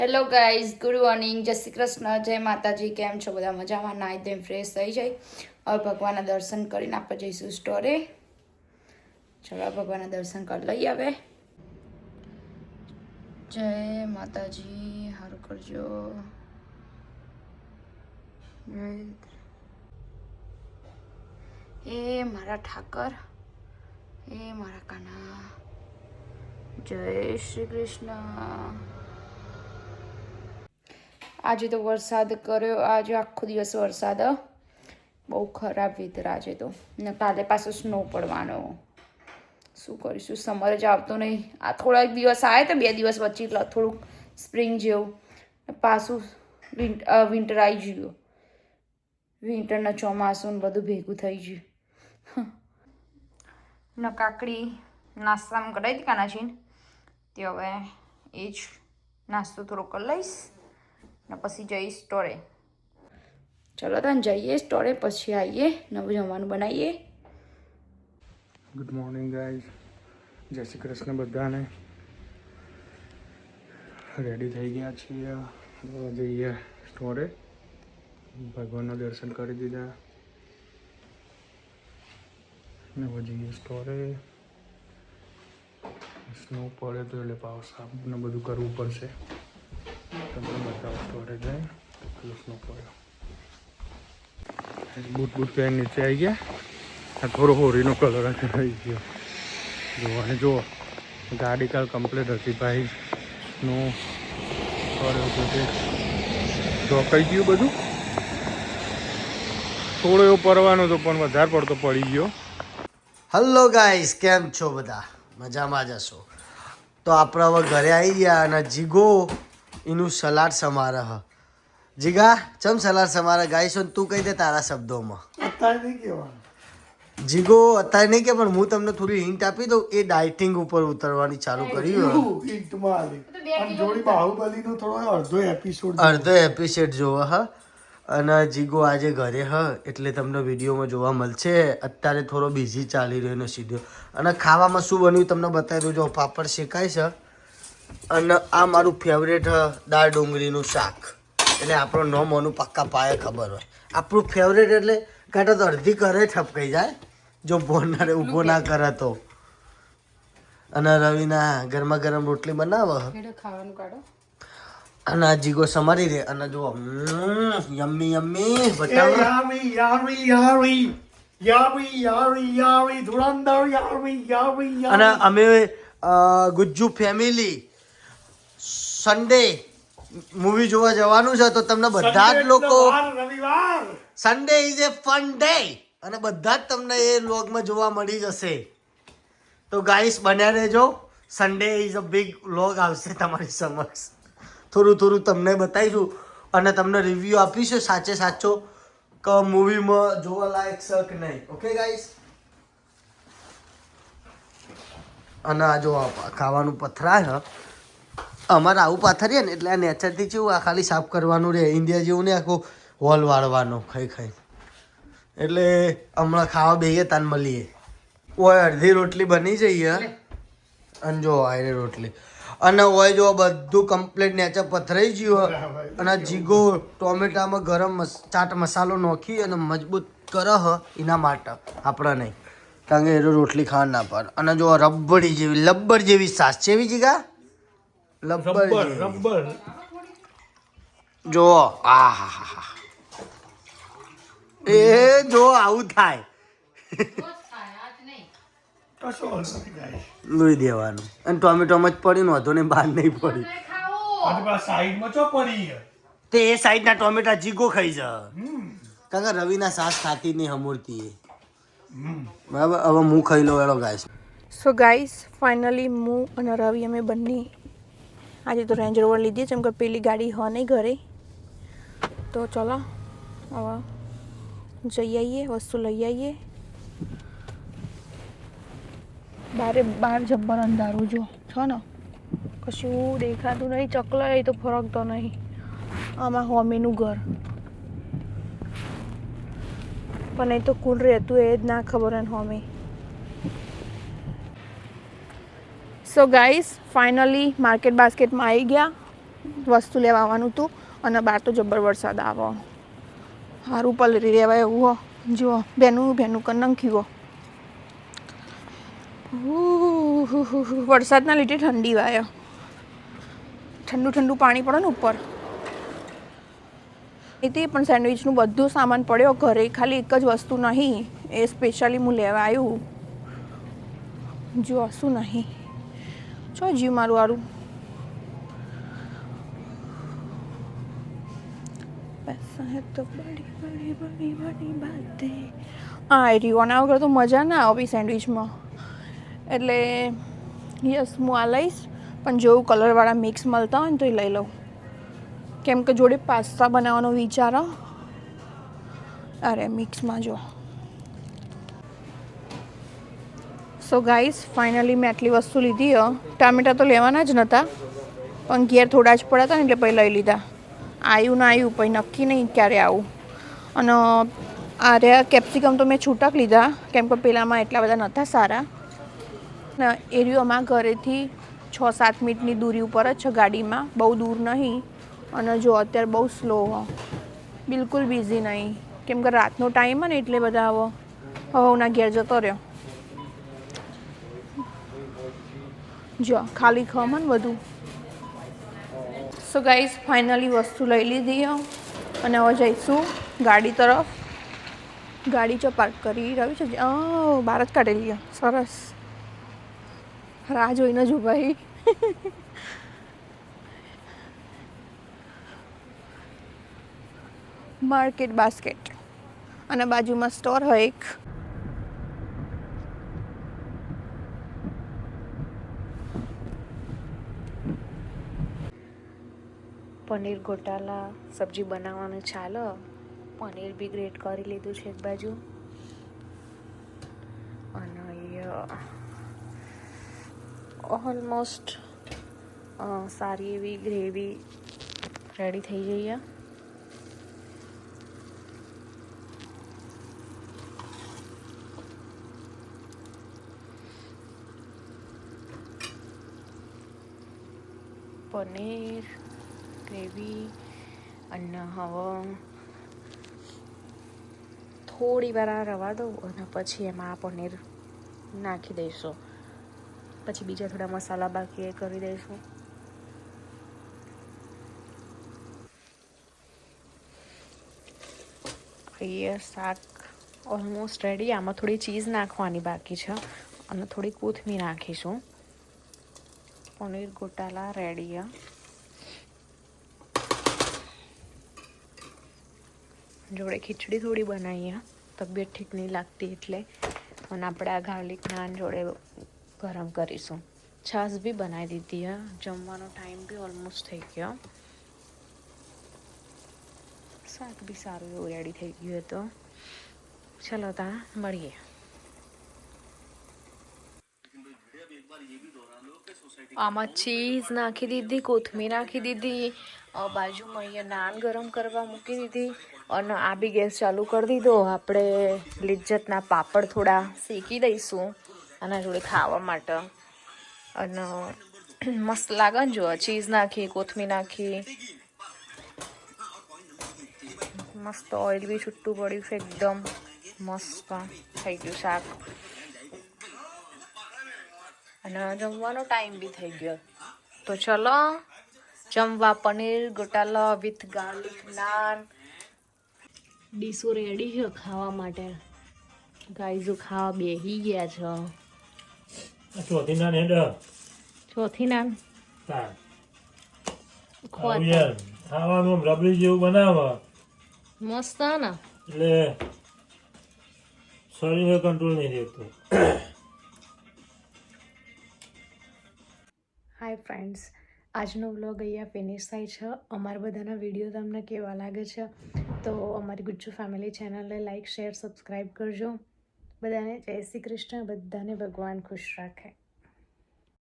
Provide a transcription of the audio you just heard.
Hello guys, good morning, જય શ્રી કૃષ્ણ, જય માતાજી. કેમ છો બધા? મજામાં? નાઈ ધોઈને ફ્રેશ થઈ જાય. હવે ભગવાનના દર્શન કરીને આપણે જઈશું સ્ટોરે. ચલો ભગવાનના દર્શન કરી લઈએ હવે. જય માતાજી, સારું કરજો. એ મારા ઠાકર, એ મારા કાના. જય શ્રી કૃષ્ણ. આજે તો વરસાદ કર્યો. આજે આખો દિવસ વરસાદ, બહુ ખરાબ વેધર આજે તો. ને કાલે પાછો સ્નો પડવાનો. શું કરીશું? સમર જ આવતો નહીં. આ થોડાક દિવસ આવે તો 2 દિવસ વચ્ચે થોડુંક સ્પ્રિંગ જેવું, પાછું વિન્ટર આવી ગયું. વિન્ટરના ચોમાસું ને બધું ભેગું થઈ ગયું. ને કાકડી નાસ્તામાં કરાવી હતી કાના છીએ તે હવે એ જ નાસ્તો થોડો કરી લઈશ ને પછી જઈશ સ્ટોરે. ચલો તને જઈએ સ્ટોરે, પછી આવીએ નવું જમવાનું બનાવીએ. ગુડ મોર્નિંગ ગાઈઝ, જય શ્રી કૃષ્ણ બધાને. રેડી થઈ ગયા છીએ, જઈએ સ્ટોરે. ભગવાનના દર્શન કરી દીધા ને જઈએ સ્ટોરે. સ્નો પડે તો એટલે પાવ સાફ ને બધું કરવું પડશે. તમને બતાવો સ્ટોરે જાય કેટલો સ્નો પડ્યો. બૂટ પહેરી નીચે આવી ગયા. થોડો હોરીનો કલર આવી ગયો. જોવાને જુઓ, ગાડી કાલ કમ્પ્લીટ હતી ભાઈ. સ્નો પડ્યો તો તે ઢોકાઈ ગયું બધું. થોડો એવો પડવાનો હતો પણ વધારે પડતો પડી ગયો. હલો ગાઈસ, કેમ છો બધા? મજામાં જ હશો. તો આપણે હવે ઘરે આવી ગયા અને જીગો એનું સલાડ સમારહ. જીગા ચમ સલાડ સમારે ગાઈસ? તું કહી દે તારા શબ્દોમાં. અત્યારે નહીં કહેવાનું. જીગો અત્યારે નહીં કે, પણ હું તમને થોડી હિન્ટ આપી દઉં. એ ડાયટિંગ ઉપર ઉતરવાની ચાલુ કર્યું. અડધો એપિસોડ જોવો હ. અને જીગો આજે ઘરે હ એટલે તમને વિડીયોમાં જોવા મળશે. અત્યારે થોડો બિઝી ચાલી રહ્યો એનો શિડ્યુલ. અને ખાવામાં શું બન્યું તમને બતાવી દઉં. જો પાપડ શેકાય છે અને આ મારું ફેવરેટ દાળ ડુંગળીનું શાક. એટલે આપણો નો મોનું પક્કા પાયે ખબર હોય. આપણું ફેવરેટ એટલે કાંટા તો અડધી કરે ઠપકાઈ જાય જો બોનારે ઊભો ના કરે તો. અને રવિના ગરમા ગરમ રોટલી બનાવે ખાવાનું કાઢો અને આ જીગો સમારી દે. અને જો યમ્મી યમ્મી અને અમે ગુજ્જુ ફેમિલી સન્ડે મૂવી જોવા જવાનું છે. તો તમને બધા જ લોકો Sunday is A fun day અને બધા જ તમને એ વ્લોગમાં જોવા મળી જશે. તો ગાઈસ બન્યા રહેજો. Sunday is a big vlog આવશે તમારી સમક્ષ. થોડું થોડું તમને બતાવીશું અને તમને રિવ્યૂ આપીશું સાચે સાચો કે મૂવીમાં જોવા લાયક છે કે નહીં. Okay guys? અને આ જો ખાવાનું પથરાય હ. અમારે આવું પાથરીએ ને એટલે આ નેચરથી કેવું આ ખાલી સાફ કરવાનું રહે. ઇન્ડિયા જેવું ને આખું હોલ વાળવાનો ખાઈ ખાઈ. એટલે હમણાં ખાવા બેહીએ તાન મળીએ. ઓય અડધી રોટલી બની જઈએ અને જો આયરે રોટલી. અને ઓય જો બધું કમ્પ્લીટ નેચર પથરાઈ ગયું. અને જીગો ટોમેટામાં ગરમ ચાટ મસાલો નાખી અને મજબૂત કરે હ એના માટે, આપણે નહીં. કારણ કે એ રોટલી ખાવા ના પડે. અને જો રબડી જેવી લબ્બર જેવી સાસ છે. એવી જીગા રબ્બર જો આ હા એ જો આવું થાય લોહી દેવાનું. અને ટોમેટોમાં જ પડી નો હતો ને બહાર નહીં પડી. તે એ સાઈડના ટોમેટા જીગો ખાઈ જા. કારણ કે રવિના સાસ ખાતી નહીં હમૂરતી એ. બરાબર, હવે હું ખાઈ લો એલો ગાઈસ. સો ગાઈસ, ફાઇનલી હું અને રવિ અમે બંને આજે તો રેન્જ રોવર લીધી છે. કેમ કે પેલી ગાડી હ નહીં ઘરે. તો ચલો હવે જઈ આવીએ, વસ્તુ લઈ આવીએ. બહાર જબ્બર અંધારું જો છો ને, કશું દેખાતું નહીં. ચકલાય તો ફરકતો નહીં. આમાં હોમીનું ઘર પણ એ તો કુલ રહેતું એ જ ના ખબર ને હોમી. સો ગાઈસ, ફાઇનલી માર્કેટ બાસ્કેટમાં આવી ગયા વસ્તુ લેવા આવવાનું હતું અને બહાર તો જબ્બર વરસાદ આવો. સારું પલરી રહેવાય એવું હો. જુઓ ભેનું કર નાખ્યું. વરસાદના લીધે ઠંડી વાય. ઠંડુ પાણી પડે ને ઉપર. એથી પણ સેન્ડવિચનું બધું સામાન પડ્યો ઘરે. ખાલી એક જ વસ્તુ નહીં, એ સ્પેશિયલી હું લેવા આવ્યું. જો શું નહીં જો જીવ મારું વારું. પૈસા હે તો બડી બડી બડી બડી બાતે. હા રીવાના વગર તો મજા ના આવે સેન્ડવિચમાં. એટલે યસ હું આ લઈશ, પણ જેવું કલરવાળા મિક્સ મળતા હોય ને તો એ લઈ લઉં. કેમ કે જોડે પાસ્તા બનાવવાનો વિચાર. અરે મિક્સમાં જો. સો ગાઈસ ફાઇનલી મેં આટલી વસ્તુ લીધી. ટામેટા તો લેવાના જ નહોતા, પણ ઘેર થોડા જ પડ્યા હતા ને એટલે પછી લઈ લીધા. આવ્યું ના આવ્યું પછી નક્કી નહીં ક્યારે આવું. અને આ રહ્યા કેપ્સિકમ તો મેં છૂટક લીધા કેમ કે પેલામાં એટલા બધા નહોતા સારા. ને એરિયો અમારા ઘરેથી 6-7 મિનિટની દૂરી ઉપર જ છે ગાડીમાં, બહુ દૂર નહીં. અને જો અત્યારે બહુ સ્લો હો, બિલકુલ બિઝી નહીં કેમ કે રાતનો ટાઈમ હોય ને એટલે બધા હવના ઘેર જતો રહ્યો. જો ખાલી ખમણ બધું. સો ગાઈસ ફાઇનલી વસ્તુ લઈ લીધી અને હવે જઈશું ગાડી તરફ. ગાડી જો પાર્ક કરી રહ્યું છે, બહાર જ કાઢેલી. સરસ રાહ જોઈને જ ઉભાઈ. માર્કેટ બાસ્કેટ અને બાજુમાં સ્ટોર હોય એક. પનીર ગોટાલા સબ્જી બનાવવાનું ચાલો. પનીર બી ગ્રેટ કરી લીધું છે એક બાજુ. અને ઓલમોસ્ટ સારી એવી ગ્રેવી રેડી થઈ ગઈ. પનીર ગ્રેવી અને હવે થોડી વાર રવા દઉં અને પછી એમાં પનીર નાખી દઈશું. પછી બીજા થોડા મસાલા બાકી એ કરી દઈશું. એ શાક ઓલમોસ્ટ રેડી. આમાં થોડી ચીઝ નાખવાની બાકી છે અને થોડી કોથમીર નાખીશું. પનીર ગોટાલા રેડી. જોડે ખીચડી થોડી બનાવીએ, તબિયત ઠીક નહીં લાગતી એટલે. અને આપણે આ ગાર્લિક નાન જોડે ગરમ કરીશું. છાશ બી બનાવી દીધી. જમવાનો ટાઈમ બી ઓલમોસ્ટ થઈ ગયો. શાક બી સારું એવું રેડી થઈ ગયું હતું. ચલો તા મળીએ. આમાં ચીઝ નાખી દીધી, કોથમીર નાખી દીધી, બાજુમાં અહીંયા નાન ગરમ કરવા મૂકી દીધી અને આ બી ગેસ ચાલુ કરી દીધો. આપણે લિજ્જતના પાપડ થોડા શેકી દઈશું આના જોડે ખાવા માટે. અને મસ્ત લાગે ને. જો ચીઝ નાખી, કોથમીર નાખી, મસ્ત ઓઇલ બી છૂટું પડ્યું છે. એકદમ મસ્ત થઈ ગયું શાક. અને જમવાનો ટાઈમ બી થઈ ગયો. તો ચલો જમવા. પનીર ગોટાલા વિથ ગાર્લિક નાન ડીશો રેડી છે ખાવા માટે. ગાઈઝો ખાવા બેસી ગયા છે. ચોથી નાન હેડ. ચોથી નાન ખાવાનું રબડી જેવું બનાવે મસ્ત ને. એટલે શરીર કંટ્રોલ નહીં રહેતું. હાય ફ્રેન્ડ્સ, આજનો વ્લોગ અહીંયા ફિનિશ થાય છે. અમારા બધાના વિડીયો તમને કેવા લાગે છે તો અમારી ગુજ્જુ ફેમિલી ચેનલને લાઈક, શેર, સબસ્ક્રાઈબ કરજો. બધાને જય શ્રી કૃષ્ણ. બધાને ભગવાન ખુશ રાખે.